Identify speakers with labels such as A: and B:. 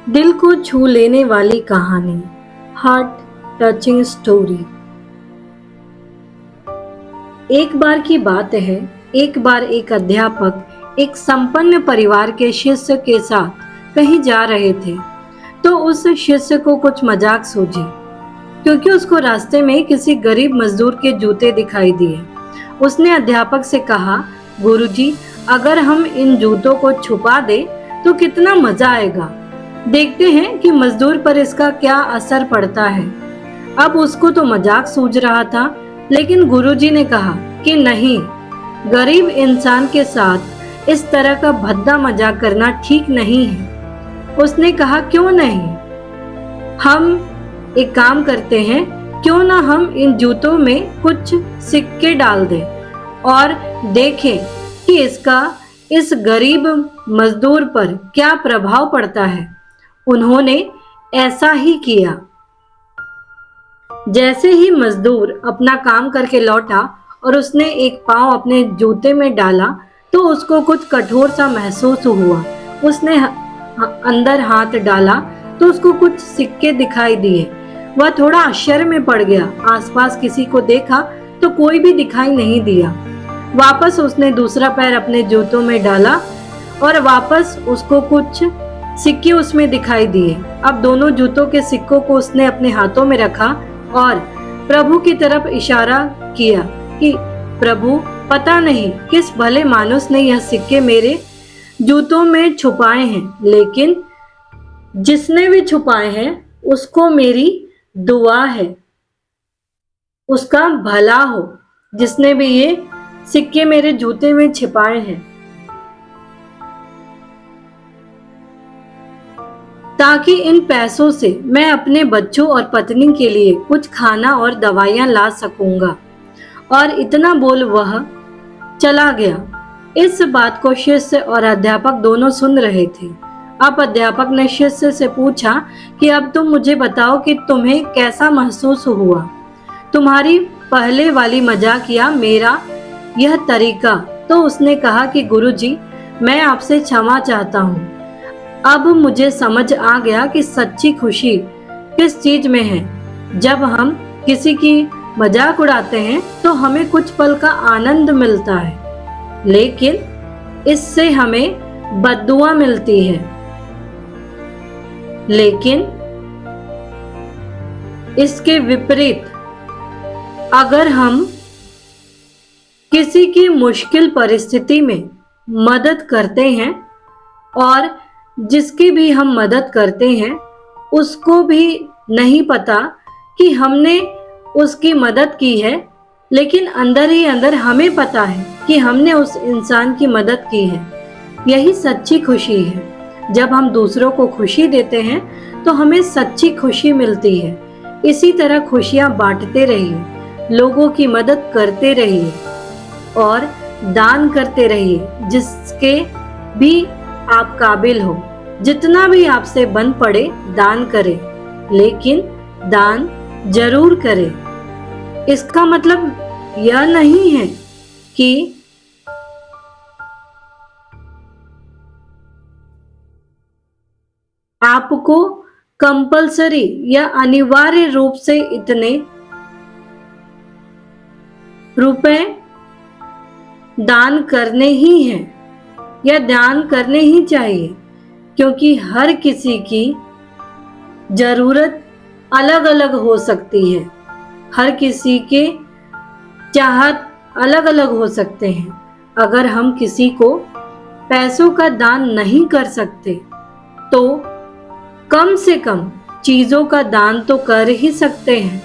A: दिल को छू लेने वाली कहानी, हार्ट टचिंग स्टोरी। एक बार की बात है, एक बार एक अध्यापक एक संपन्न परिवार के शिष्य के साथ कहीं जा रहे थे। तो उस शिष्य को कुछ मजाक सूझी, क्योंकि उसको रास्ते में किसी गरीब मजदूर के जूते दिखाई दिए। उसने अध्यापक से कहा, गुरुजी, अगर हम इन जूतों को छुपा दें तो कितना मजा आएगा। देखते हैं कि मजदूर पर इसका क्या असर पड़ता है। अब उसको तो मजाक सूझ रहा था, लेकिन गुरुजी ने कहा कि नहीं, गरीब इंसान के साथ इस तरह का भद्दा मजाक करना ठीक नहीं है। उसने कहा, क्यों नहीं, हम एक काम करते हैं, क्यों ना हम इन जूतों में कुछ सिक्के डाल दें और देखें कि इसका इस गरीब मजदूर पर क्या प्रभाव पड़ता है। उन्होंने ऐसा ही किया। जैसे ही मजदूर अपना काम करके लौटा और उसने एक पांव अपने जूते में डाला तो उसको कुछ कठोर सा महसूस हुआ। उसने अंदर हाथ डाला तो उसको कुछ सिक्के दिखाई दिए। वह थोड़ा आश्चर्य में पड़ गया। आसपास किसी को देखा तो कोई भी दिखाई नहीं दिया। वापस उसने दूसरा पैर अपने जूतों में डाला और वापस उसको कुछ सिक्के उसमें दिखाई दिए। अब दोनों जूतों के सिक्कों को उसने अपने हाथों में रखा और प्रभु की तरफ इशारा किया कि प्रभु, पता नहीं किस भले मानुस ने यह सिक्के मेरे जूतों में छुपाए हैं, लेकिन जिसने भी छुपाए हैं उसको मेरी दुआ है, उसका भला हो, जिसने भी ये सिक्के मेरे जूते में छिपाए हैं, ताकि इन पैसों से मैं अपने बच्चों और पत्नी के लिए कुछ खाना और दवाइयां ला सकूंगा। और इतना बोल वह चला गया। इस बात को शिष्य और अध्यापक दोनों सुन रहे थे। अब अध्यापक ने शिष्य से पूछा कि अब तुम मुझे बताओ कि तुम्हें कैसा महसूस हुआ, तुम्हारी पहले वाली मजाक या मेरा यह तरीका। तो उसने कहा कि गुरुजी, मैं आपसे क्षमा चाहता हूँ। अब मुझे समझ आ गया कि सच्ची खुशी किस चीज में है। जब हम किसी की मजाक उड़ाते हैं तो हमें कुछ पल का आनंद मिलता है, लेकिन इससे हमें बद्दुआ मिलती है। लेकिन इसके विपरीत, अगर हम किसी की मुश्किल परिस्थिति में मदद करते हैं और जिसकी भी हम मदद करते हैं उसको भी नहीं पता कि हमने उसकी मदद की है, लेकिन अंदर ही अंदर हमें पता है कि हमने उस इंसान की मदद की है। यही सच्ची खुशी है। जब हम दूसरों को खुशी देते हैं तो हमें सच्ची खुशी मिलती है। इसी तरह खुशियां बांटते रहिए, लोगों की मदद करते रहिए और दान करते रहिए, जिसके भी आप काबिल हो। जितना भी आपसे बन पड़े दान करें, लेकिन दान जरूर करें। इसका मतलब यह नहीं है कि आपको कंपल्सरी या अनिवार्य रूप से इतने रुपए दान करने ही हैं या दान करने ही चाहिए, क्योंकि हर किसी की जरूरत अलग अलग हो सकती है। हर किसी के चाहत अलग अलग हो सकते हैं। अगर हम किसी को पैसों का दान नहीं कर सकते तो कम से कम चीजों का दान तो कर ही सकते हैं।